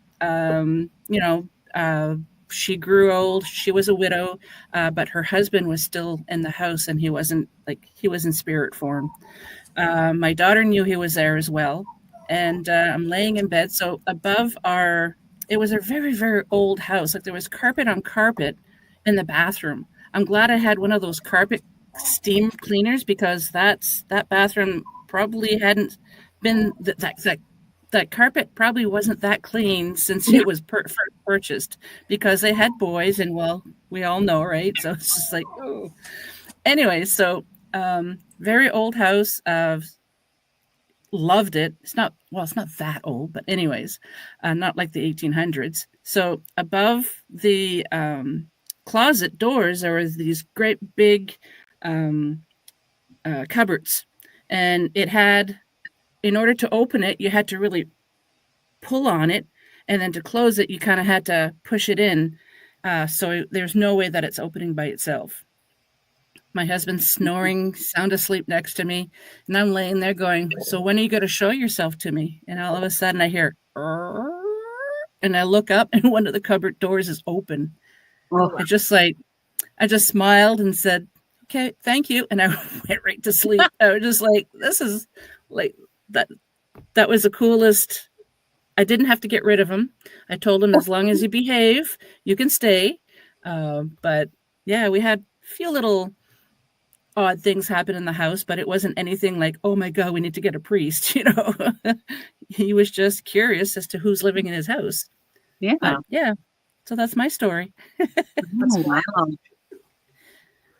she grew old. She was a widow, but her husband was still in the house, and he was in spirit form. My daughter knew he was there as well, and I'm laying in bed. So above it was a very, very old house. Like there was carpet on carpet in the bathroom. I'm glad I had one of those carpet steam cleaners, because that bathroom probably hadn't been that carpet probably wasn't that clean since it was first purchased, because they had boys, and well, we all know, right? So it's just like, oh. Anyway, so very old house. Loved it. It's not that old, but anyways, not like the 1800s. So above the closet doors, there was these great big cupboards, and it had, in order to open it, you had to really pull on it, and then to close it, you kind of had to push it in. So there's no way that it's opening by itself. My husband's snoring, sound asleep next to me, and I'm laying there going, so when are you going to show yourself to me? And all of a sudden I hear, and I look up, and one of the cupboard doors is open. Oh. I just smiled and said, okay, thank you. And I went right to sleep. I was just like, this is like, that was the coolest. I didn't have to get rid of him. I told him, as long as you behave, you can stay. But yeah, we had a few little odd things happen in the house, but it wasn't anything like, oh my God, we need to get a priest, you know. He was just curious as to who's living in his house. Yeah. But yeah, so that's my story. Oh, wow.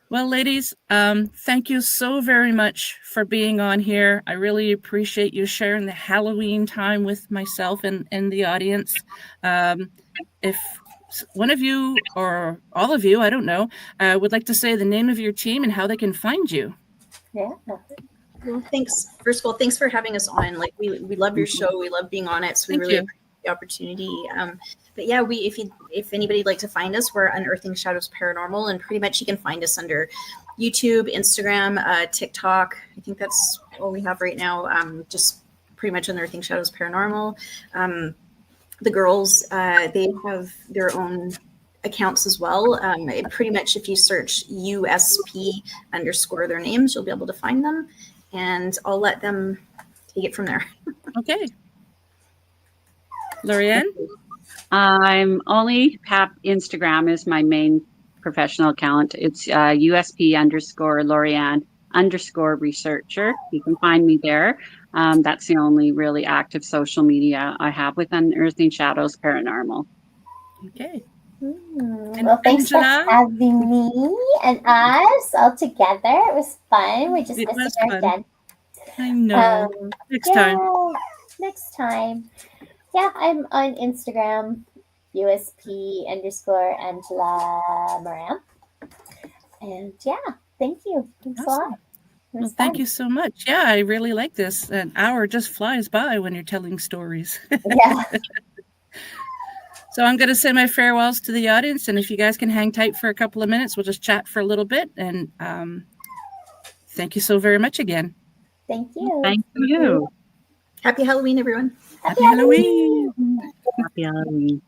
Well, ladies, thank you so very much for being on here. I really appreciate you sharing the Halloween time with myself and the audience. If one of you or all of you, I don't know, would like to say the name of your team and how they can find you. Yeah. Well, thanks. First of all, thanks for having us on. Like we love your show. We love being on it. So we Thank really you. appreciate the opportunity. But yeah, if anybody'd like to find us, we're Unearthing Shadows Paranormal, and pretty much you can find us under YouTube, Instagram, TikTok. I think that's all we have right now. Just pretty much Unearthing Shadows Paranormal. The girls, they have their own accounts as well. Pretty much if you search USP _ their names, you'll be able to find them, and I'll let them take it from there. Okay. Lorianne? I'm only have Instagram is my main professional account. It's USP _ Lorianne _ researcher. You can find me there. That's the only really active social media I have with Unearthing Shadows Paranormal. Okay. Well, thanks for Angela? having me and us all together. It was fun. We just It missed was her fun. again. I know. Next time. Next time. Yeah, I'm on Instagram, USP _ Angela Moran. And yeah, thank you. Thanks a lot. Awesome. Well, thank you so much. Yeah, I really like this. An hour just flies by when you're telling stories. Yeah. So I'm going to say my farewells to the audience, and if you guys can hang tight for a couple of minutes, we'll just chat for a little bit. And thank you so very much again. Thank you. Thank you. Happy Halloween, everyone. Happy Halloween. Happy Halloween.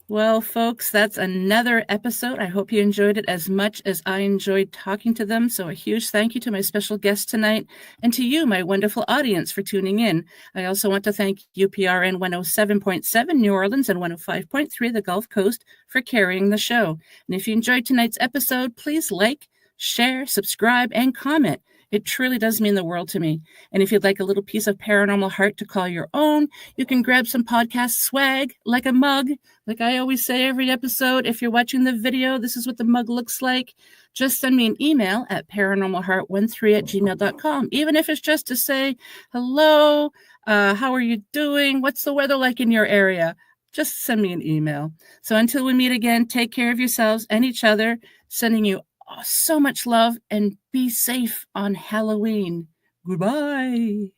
Well, folks, that's another episode. I hope you enjoyed it as much as I enjoyed talking to them. So a huge thank you to my special guest tonight and to you, my wonderful audience, for tuning in. I also want to thank UPRN 107.7 New Orleans and 105.3 the Gulf Coast for carrying the show. And if you enjoyed tonight's episode, please like, share, subscribe, and comment. It truly does mean the world to me. And if you'd like a little piece of paranormal heart to call your own, you can grab some podcast swag, like a mug. Like I always say every episode, if you're watching the video, this is what the mug looks like. Just send me an email at paranormalheart13@gmail.com. Even if it's just to say, hello, how are you doing? What's the weather like in your area? Just send me an email. So until we meet again, take care of yourselves and each other. Sending you so much love, and be safe on Halloween. Goodbye.